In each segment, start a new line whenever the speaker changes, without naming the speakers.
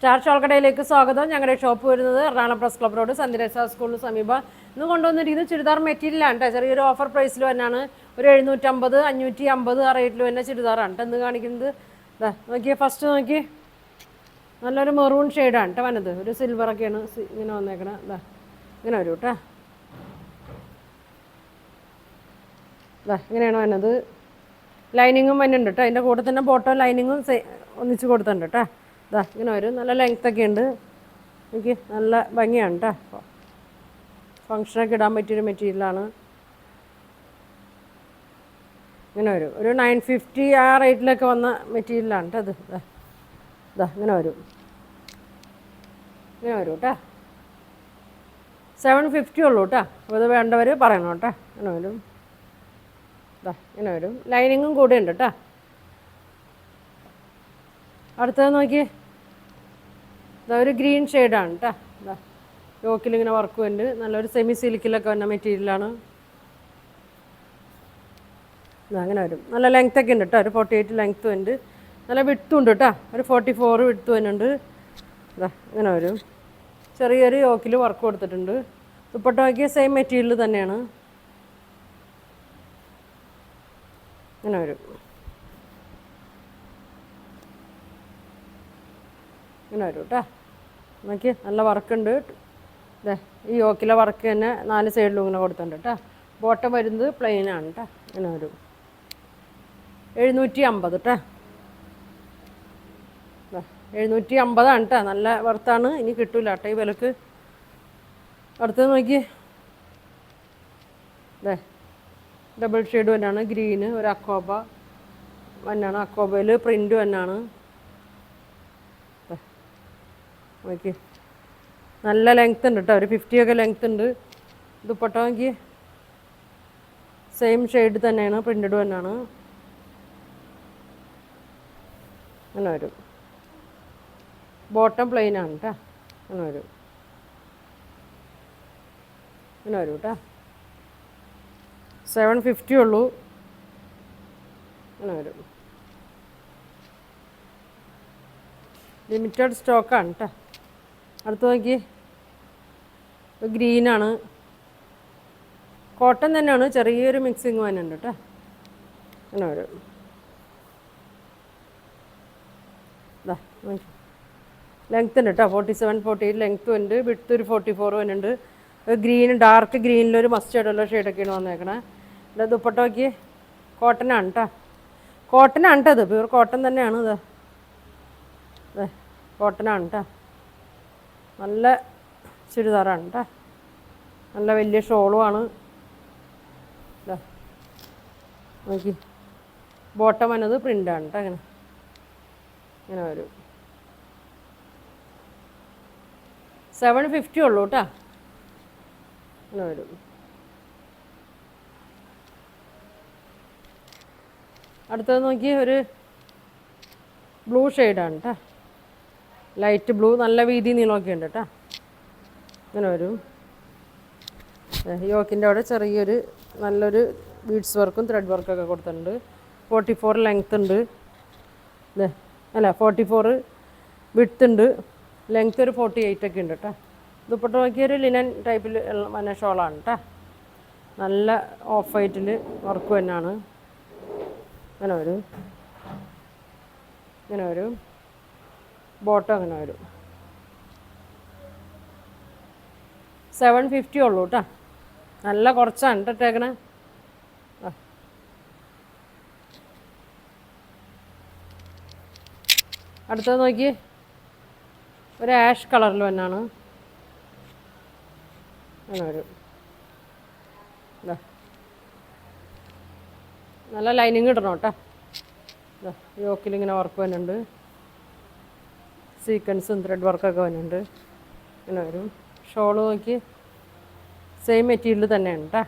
Star ഷോൾക്കടയിലേക്ക് സ്വാഗതം. ഞങ്ങളുടെ shop വരുന്നത് എറണാകുളം പ്രസ് ക്ലബ് റോഡ് സന്ധ്യ സ്കൂളിന് സമീപം. ഇന്ന് കൊണ്ടുവന്നിരിക്കുന്നത് ചുരിദാർ മെറ്റീരിയലാണ് കേട്ടോ. ചെറിയൊരു ഓഫർ പ്രൈസിൽ തന്നെയാണ്. ഒരു 750, 550 ആ റേറ്റിൽ തന്നെ ചുരിദാറാണ് കേട്ടോ ഇന്ന് കാണിക്കുന്നത്. ഇതാ നോക്കിയേ, ഫസ്റ്റ് നോക്കി, നല്ലൊരു മെറൂൺ ഷെയ്ഡാണ് കേട്ടോ വന്നത്. ഒരു സിൽവറൊക്കെയാണ് ഇങ്ങനെ വന്നേക്കണം. ഇതാ ഇങ്ങനെ വരും കേട്ടോ. ഇതാ ഇങ്ങനെയാണ് വന്നത്. ലൈനിങ്ങും വന്നിട്ടുണ്ട് കേട്ടോ. അതിൻ്റെ കൂടെ തന്നെ ബോട്ടം ലൈനിങ്ങും ഒന്നിച്ച് കൊടുത്തിട്ടുണ്ട് കേട്ടോ. ഇതാ ഇങ്ങനെ വരും. നല്ല ലെങ്ത്തൊക്കെ ഉണ്ട്. എനിക്ക് നല്ല ഭംഗിയാണ് കേട്ടോ. ഫങ്ഷനൊക്കെ ഇടാൻ പറ്റിയൊരു മെറ്റീരിയലാണ്. ഇങ്ങനെ വരും. ഒരു 950 ആ റേറ്റിലൊക്കെ വന്ന മെറ്റീരിയലാണ് കേട്ടോ അത്. ഇതാ ഇങ്ങനെ വരും. ഇങ്ങനെ വരും കേട്ടോ. 750 ഉള്ളൂ കേട്ടോ. അപ്പോൾ ഇത് വേണ്ടവർ പറയണം കേട്ടോ. ഇങ്ങനെ വരും. ഇതാ ഇങ്ങനെ വരും. ലൈനിങ്ങും കൂടെ ഉണ്ട് കേട്ടോ. അടുത്തത് നോക്കിയേ, ഇതാ ഒരു ഗ്രീൻ ഷെയ്ഡാണ് കേട്ടോ. ഇതാ യോക്കിലിങ്ങനെ വർക്ക് ഉണ്ട്. നല്ലൊരു സെമി സിൽക്കിലൊക്കെ വന്ന മെറ്റീരിയലാണ്. ഇതാ അങ്ങനെ വരും. നല്ല ലെങ്ത്തൊക്കെ ഉണ്ട് കേട്ടോ. ഒരു 48 ലെങ്ത്തും ഉണ്ട്. നല്ല വിട്ടും ഉണ്ട് കേട്ടോ. ഒരു 44 വിട്ട് വരുന്നുണ്ട്. ഇതാ ഇങ്ങനെ വരും. ചെറിയൊരു യോക്കിൽ വർക്ക് കൊടുത്തിട്ടുണ്ട്. ദുപ്പട്ട നോക്കിയ സെയിം മെറ്റീരിയൽ തന്നെയാണ്. ഇങ്ങനെ വരും. ഇങ്ങനെ വരും കേട്ടോ. നോക്കി നല്ല വർക്കുണ്ട്. ഇതേ ഈ യോക്കിലെ വർക്ക് തന്നെ 4 സൈഡിലും ഇങ്ങനെ കൊടുത്തിട്ടുണ്ട് കേട്ടോ. ബോട്ടം വരുന്നത് പ്ലെയിനാണ് കേട്ടോ. ഇങ്ങനെ വരും. 750 കേട്ടോ. 750 കേട്ടോ. നല്ല വർത്താണ്. ഇനി കിട്ടില്ല കേട്ടോ ഈ വിലക്ക്. അടുത്തത് നോക്കി, ഇതേ ഡബിൾ ഷെയ്ഡ് തന്നെയാണ്. ഗ്രീന്, ഒരു അക്കോബ തന്നെയാണ്. അക്കോബയിൽ പ്രിൻ്റ് തന്നെയാണ്. നോക്കി നല്ല ലെങ്ത് ഉണ്ട് കേട്ടോ. ഒരു 50 ഒക്കെ ലെങ്ത് ഉണ്ട്. ദുപ്പട്ട നോക്കി സെയിം ഷെയ്ഡ് തന്നെയാണ്. പ്രിൻ്റഡ് തന്നെയാണ്. അങ്ങനെ വരും. ബോട്ടം പ്ലെയിനാണ് കേട്ടോ. അങ്ങനെ വരും. അങ്ങനെ വരും കേട്ടോ. 750 ഉള്ളൂ. അങ്ങനെ വരും. ലിമിറ്റഡ് സ്റ്റോക്കാണ് കേട്ടോ. അടുത്ത് നോക്കി, ഗ്രീനാണ്. കോട്ടൺ തന്നെയാണ്. ചെറിയൊരു മിക്സിങ് വന്നുണ്ട് കേട്ടോ. അങ്ങനെ വരും. ഇതാ നോക്കി ലെങ്ത് ഉണ്ട് കേട്ടോ. 47, 48 ലെങ്ത്തും ഉണ്ട്. വിഡ്ത്ത് ഒരു 44 വരുന്നുണ്ട്. ഗ്രീൻ, ഡാർക്ക് ഗ്രീനിലൊരു മസ്റ്റേർഡുള്ള ഷെയ്ഡൊക്കെയാണ് വന്നേക്കണേ. ഇവിടെ ദുപ്പട്ട നോക്കി കോട്ടനാണ് കേട്ടോ. കോട്ടനാണ് കേട്ടോ. ഇത് പ്യൂർ കോട്ടൺ തന്നെയാണ്. ഇത് അതെ കോട്ടനാണ് കേട്ടോ. നല്ല ചുരിദാറാണ് കേട്ടോ. നല്ല വലിയ ഷോളുമാണ്. ഇതാ നോക്കി ബോട്ടം വന്നത് പ്രിൻ്റാണ് കേട്ടോ. അങ്ങനെ ഇങ്ങനെ വരും. 750 ഉള്ളൂ കേട്ടോ. അങ്ങനെ വരും. അടുത്തത് നോക്കി, ഒരു ബ്ലൂ ഷെയ്ഡാണ് കേട്ടോ. Light blue. നല്ല വീതി നീളമൊക്കെ ഉണ്ട് കേട്ടോ. ഇങ്ങനെ വരും. യോക്കിൻ്റെ അവിടെ ചെറിയൊരു നല്ലൊരു ബീഡ്സ് വർക്കും ത്രെഡ് വർക്കൊക്കെ കൊടുത്തിട്ടുണ്ട്. 44 ലെങ്ത് ഉണ്ട്. ഇതേ അല്ല 44 വിഡ്ത്ത് ഉണ്ട്. ലെങ്ത്ത് ഒരു 48 ഒക്കെ ഉണ്ട് കേട്ടോ. ദുപ്പട്ട നോക്കിയൊരു ലിനൻ ടൈപ്പിൽ വന്ന ഷോളാണ് കേട്ടോ. നല്ല ഓഫ് വൈറ്റിൽ വർക്ക് തന്നെയാണ്. അങ്ങനെ വരും. ഇങ്ങനെ വരും. ബോട്ടം അങ്ങനെ വരും. 750 ഉള്ളൂ കേട്ടോ. നല്ല കുറച്ചാണ് ഇട്ടേക്കണേ. അടുത്തത് നോക്കി, ഒരു ആഷ് കളറിൽ തന്നെയാണ്. അങ്ങനെ വരും. നല്ല ലൈനിങ് ഇടണം കേട്ടോ. യോക്കിലിങ്ങനെ വർക്ക് വരുന്നുണ്ട്. സീക്വൻസും ത്രെഡ് വർക്കൊക്കെ വരുന്നുണ്ട്. ഇങ്ങനെ വരും. ഷോള് നോക്കി സെയിം മെറ്റീരിയൽ തന്നെയാണ് കേട്ടോ.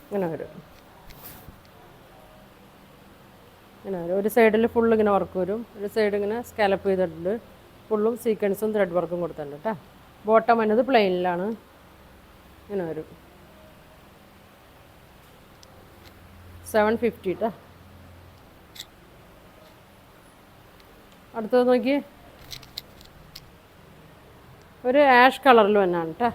ഇങ്ങനെ വരും. ഇങ്ങനെ വരും. ഒരു സൈഡിൽ ഫുള്ള് ഇങ്ങനെ വർക്ക് വരും. ഒരു സൈഡ് ഇങ്ങനെ സ്കാലപ്പ് ചെയ്തിട്ടുണ്ട്. ഫുള്ളും സീക്വൻസും ത്രെഡ് വർക്കും കൊടുത്തിട്ടുണ്ട് കേട്ടോ. ബോട്ടം വന്നത് പ്ലെയിനിലാണ്. ഇങ്ങനെ വരും. 750 കേട്ടോ. അടുത്തത് നോക്കി, ഒരു ആഷ് കളറിൽ തന്നെയാണ് കേട്ടോ.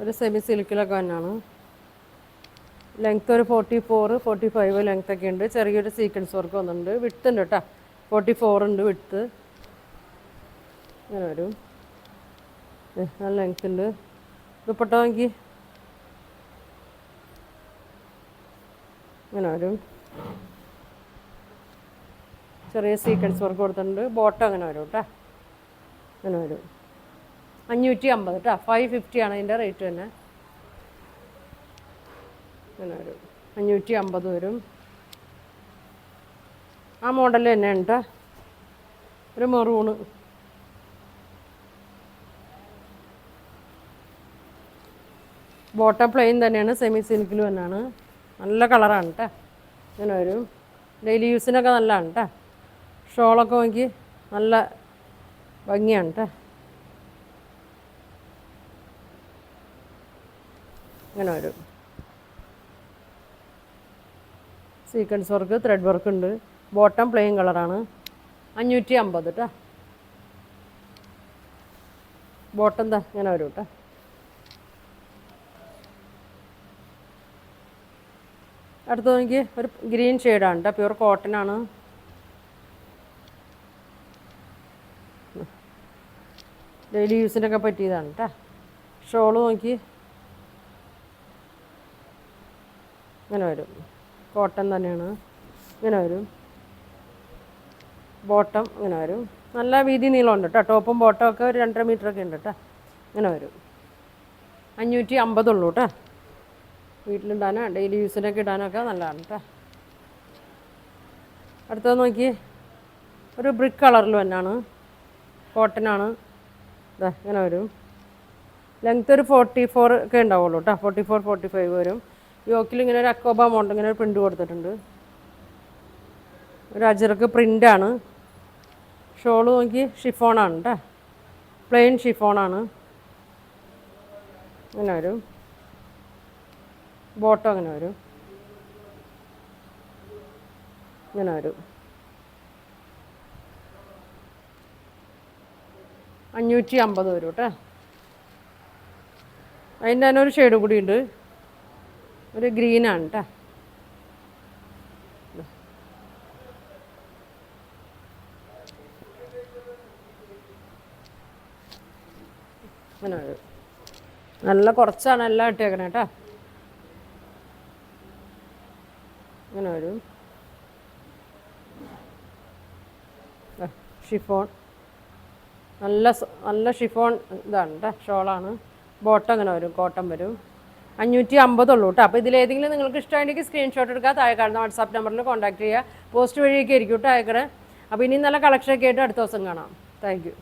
ഒരു സെമി സിൽക്കിലൊക്കെ തന്നെയാണ്. ലെങ്ത്ത് ഒരു 44, 45 ലെങ്ത്തൊക്കെ ഉണ്ട്. ചെറിയൊരു സീക്വൻസ് വർക്ക് വന്നിട്ടുണ്ട്. വിട്ട് ഉണ്ട് കേട്ടോ, 44 ഉണ്ട് വിട്ട്. ഇങ്ങനെ വരും. നല്ല ലെങ്ത്ത് ഉണ്ട്. ദുപ്പട്ട നോക്കി, ഇങ്ങനെ വരും. ചെറിയ സീക്വൻസ് വർക്ക് കൊടുത്തിട്ടുണ്ട്. ബോട്ടം അങ്ങനെ വരും കേട്ടോ, അങ്ങനെ വരും. 550 കേട്ടോ, 550 ആണ് അതിൻ്റെ റേറ്റ് തന്നെ. അങ്ങനെ വരും, 550 വരും. ആ മോഡൽ തന്നെയാണ് കേട്ടോ, ഒരു മെറൂണ്. ബോട്ടം പ്ലെയിൻ തന്നെയാണ്, സെമി സിൽക്കിൽ തന്നെയാണ്. നല്ല കളറാണ് കേട്ടോ, ഇങ്ങനെ വരും. ഡെയിലി യൂസിനൊക്കെ നല്ലതാണ് കേട്ടോ. ഷോളൊക്കെ നോക്കി നല്ല ഭംഗിയാണ് കേട്ടോ. ഇങ്ങനെ വരും. സീക്വൻസ് വർക്ക്, ത്രെഡ് വർക്ക് ഉണ്ട്. ബോട്ടം പ്ലെയിൻ കളറാണ്. 550 കേട്ടോ. ബോട്ടം എന്താ ഇങ്ങനെ വരും കേട്ടോ. അടുത്ത് നോക്കി, ഒരു ഗ്രീൻ ഷെയ്ഡാണ് കേട്ടോ, പ്യൂർ കോട്ടനാണ്. ഡെയിലി യൂസിനൊക്കെ പറ്റിയതാണ് കേട്ടോ. ഷോള് നോക്കി, ഇങ്ങനെ വരും. കോട്ടൺ തന്നെയാണ്, ഇങ്ങനെ വരും. ബോട്ടം ഇങ്ങനെ വരും. നല്ല വീതി നീളമുണ്ട് കേട്ടോ. ടോപ്പും ബോട്ടം ഒക്കെ ഒരു 2.5 മീറ്ററൊക്കെ ഉണ്ട് കേട്ടോ. ഇങ്ങനെ വരും. 550 ഉള്ളൂ കേട്ടോ. വീട്ടിലിടാനോ ഡെയിലി യൂസിനൊക്കെ ഇടാനൊക്കെ നല്ലതാണ് കേട്ടോ. അടുത്തത് നോക്കി, ഒരു ബ്രിക്ക് കളറിൽ തന്നെയാണ്, കോട്ടനാണ്. ഇതാ ഇങ്ങനെ വരും. ലെങ്ത്ത് ഒരു 44 ഒക്കെ ഉണ്ടാവുള്ളൂ കേട്ടോ, 44, 45 വരും. യോക്കിൽ ഇങ്ങനെ ഒരു അക്കോബ മോണ്ട് ഇങ്ങനെ ഒരു പ്രിൻ്റ് കൊടുത്തിട്ടുണ്ട്. ഒരു അജറക്ക് പ്രിൻ്റാണ്. ഷോള് നോക്കി, ഷിഫോണാണ് കേട്ടോ, പ്ലെയിൻ ഷിഫോണാണ്. ഇങ്ങനെ വരും. ബോട്ടം അങ്ങനെ വരും, ഇങ്ങനെ വരും. 550 വരും കേട്ടോ. അതിൻ്റെ തന്നെ ഒരു ഷെയ്ഡ് കൂടി ഉണ്ട്, ഒരു ഗ്രീനാണ് കേട്ടോ. അങ്ങനെ വരും. നല്ല കുറച്ചാണ് എല്ലാം ഇട്ടേക്കണേ കേട്ടോ. ഇങ്ങനെ വരും. ഷിഫോൺ, നല്ല ഷിഫോൺ ഇതാണ് കേട്ടോ, ഷോളാണ്. ബോട്ടം അങ്ങനെ വരും, കോട്ടൺ വരും. 550 ഉള്ളൂ കേട്ടോ. അപ്പോൾ ഇതിലേതെങ്കിലും നിങ്ങൾക്ക് ഇഷ്ടമാണെങ്കിൽ സ്ക്രീൻഷോട്ട് എടുക്കുക, താഴെ കാണുന്ന വാട്സാപ്പ് നമ്പറിൽ കോൺടാക്ട് ചെയ്യുക. പോസ്റ്റ് വഴിയൊക്കെ ആയിരിക്കും കേട്ടോ അയക്കണേ. അപ്പോൾ ഇനി നല്ല കളക്ഷനൊക്കെ ആയിട്ട് അടുത്ത ദിവസം കാണാം. Thank you.